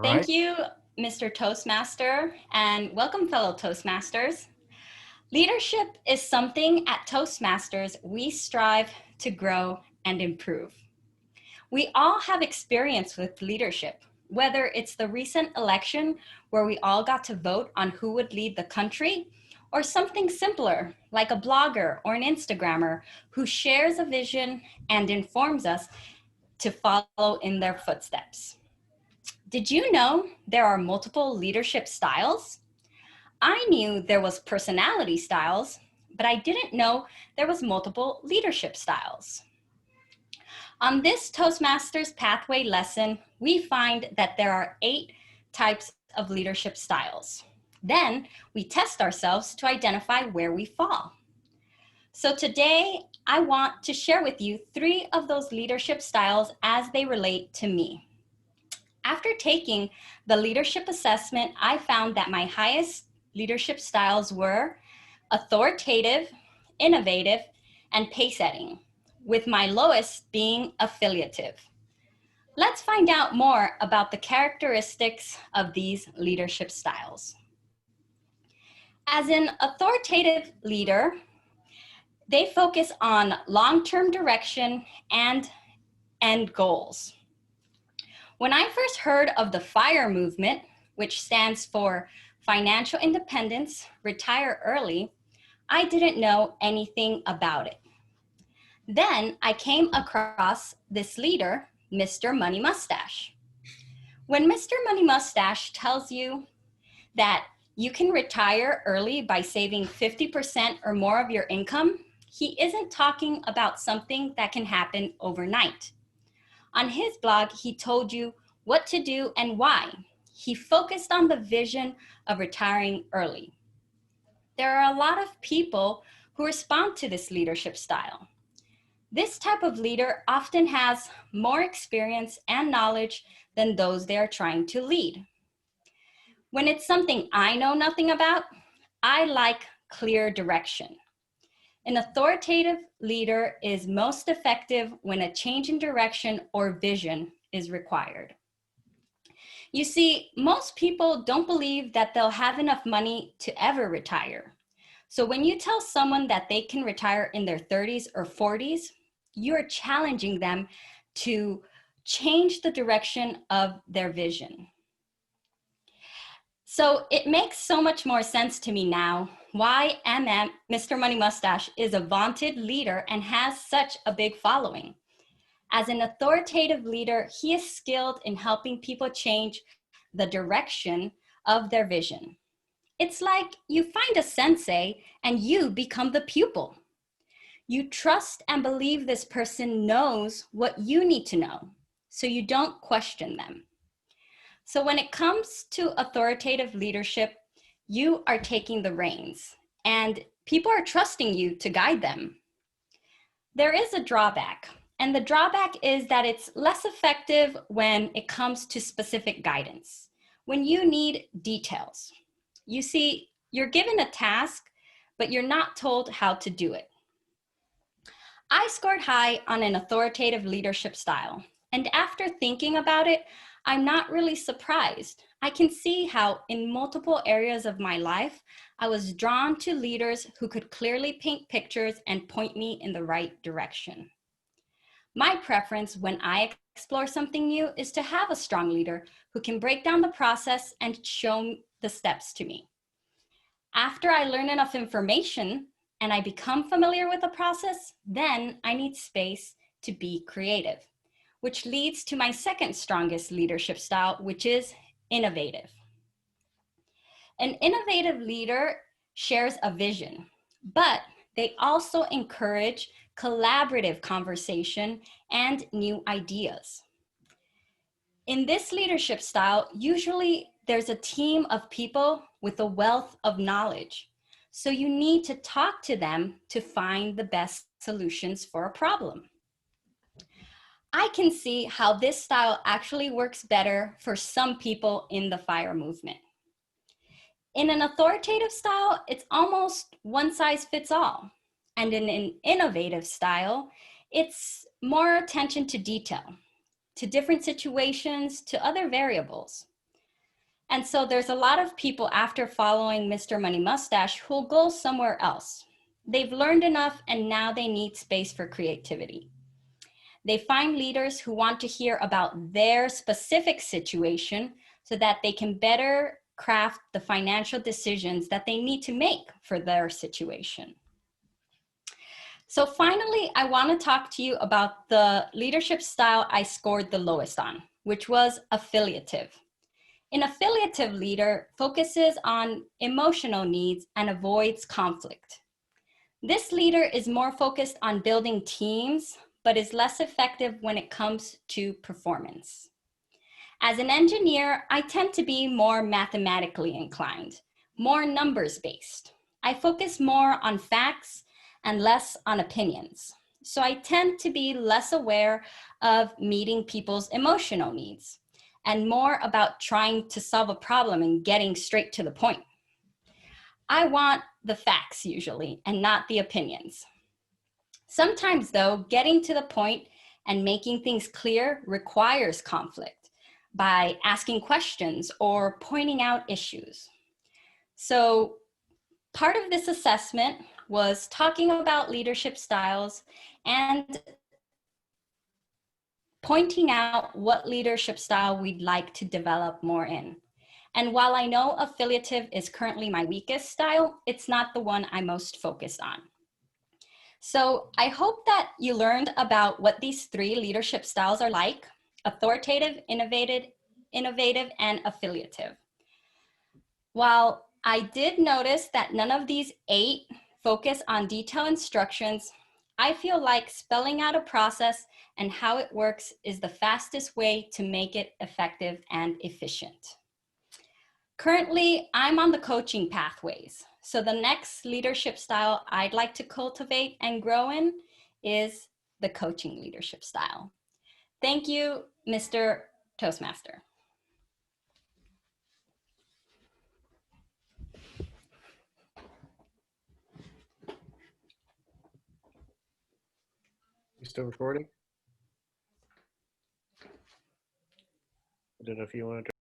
Thank right. you, Mr. Toastmaster, and welcome, fellow Toastmasters. Leadership is something at Toastmasters we strive to grow and improve. We all have experience with leadership, whether it's the recent election where we all got to vote on who would lead the country, or something simpler like a blogger or an Instagrammer who shares a vision and informs us to follow in their footsteps. Did you know there are multiple leadership styles? I knew there was personality styles, but I didn't know there was multiple leadership styles. On this Toastmasters Pathway lesson, we find that there are 8 types of leadership styles. Then we test ourselves to identify where we fall. So today, I want to share with you 3 of those leadership styles as they relate to me. After taking the leadership assessment, I found that my highest leadership styles were authoritative, innovative, and pace setting, with my lowest being affiliative. Let's find out more about the characteristics of these leadership styles. As an authoritative leader, they focus on long-term direction and end goals. When I first heard of the FIRE movement, which stands for Financial Independence, Retire Early, I didn't know anything about it. Then I came across this leader, Mr. Money Mustache. When Mr. Money Mustache tells you that you can retire early by saving 50% or more of your income, he isn't talking about something that can happen overnight. On his blog, he told you what to do and why. He focused on the vision of retiring early. There are a lot of people who respond to this leadership style. This type of leader often has more experience and knowledge than those they are trying to lead. When it's something I know nothing about, I like clear direction. An authoritative leader is most effective when a change in direction or vision is required. You see, most people don't believe that they'll have enough money to ever retire. So when you tell someone that they can retire in their 30s or 40s, you're challenging them to change the direction of their vision. So it makes so much more sense to me now why Mr. Money Mustache is a vaunted leader and has such a big following. As an authoritative leader, he is skilled in helping people change the direction of their vision. It's like you find a sensei and you become the pupil. You trust and believe this person knows what you need to know, so you don't question them. So when it comes to authoritative leadership, you are taking the reins and people are trusting you to guide them. There is a drawback, and the drawback is that it's less effective when it comes to specific guidance, when you need details. You see, you're given a task, but you're not told how to do it. I scored high on an authoritative leadership style, and after thinking about it, I'm not really surprised. I can see how in multiple areas of my life, I was drawn to leaders who could clearly paint pictures and point me in the right direction. My preference when I explore something new is to have a strong leader who can break down the process and show the steps to me. After I learn enough information and I become familiar with the process, then I need space to be creative, which leads to my second strongest leadership style, which is innovative. An innovative leader shares a vision, but they also encourage collaborative conversation and new ideas. In this leadership style, usually there's a team of people with a wealth of knowledge. So you need to talk to them to find the best solutions for a problem. I can see how this style actually works better for some people in the FIRE movement. In an authoritative style, it's almost one size fits all. And in an innovative style, it's more attention to detail, to different situations, to other variables. And so there's a lot of people after following Mr. Money Mustache who'll go somewhere else. They've learned enough and now they need space for creativity. They find leaders who want to hear about their specific situation so that they can better craft the financial decisions that they need to make for their situation. So finally, I want to talk to you about the leadership style I scored the lowest on, which was affiliative. An affiliative leader focuses on emotional needs and avoids conflict. This leader is more focused on building teams, but is less effective when it comes to performance. As an engineer, I tend to be more mathematically inclined, more numbers-based. I focus more on facts and less on opinions. So I tend to be less aware of meeting people's emotional needs and more about trying to solve a problem and getting straight to the point. I want the facts usually and not the opinions. Sometimes though, getting to the point and making things clear requires conflict by asking questions or pointing out issues. So part of this assessment was talking about leadership styles and pointing out what leadership style we'd like to develop more in. And while I know affiliative is currently my weakest style, it's not the one I'm most focused on. So I hope that you learned about what these three leadership styles are like: authoritative, innovative, and affiliative. While I did notice that none of these 8 focus on detailed instructions, I feel like spelling out a process and how it works is the fastest way to make it effective and efficient. Currently, I'm on the coaching pathways. So the next leadership style I'd like to cultivate and grow in is the coaching leadership style. Thank you, Mr. Toastmaster. You still recording? I don't know if you wanted to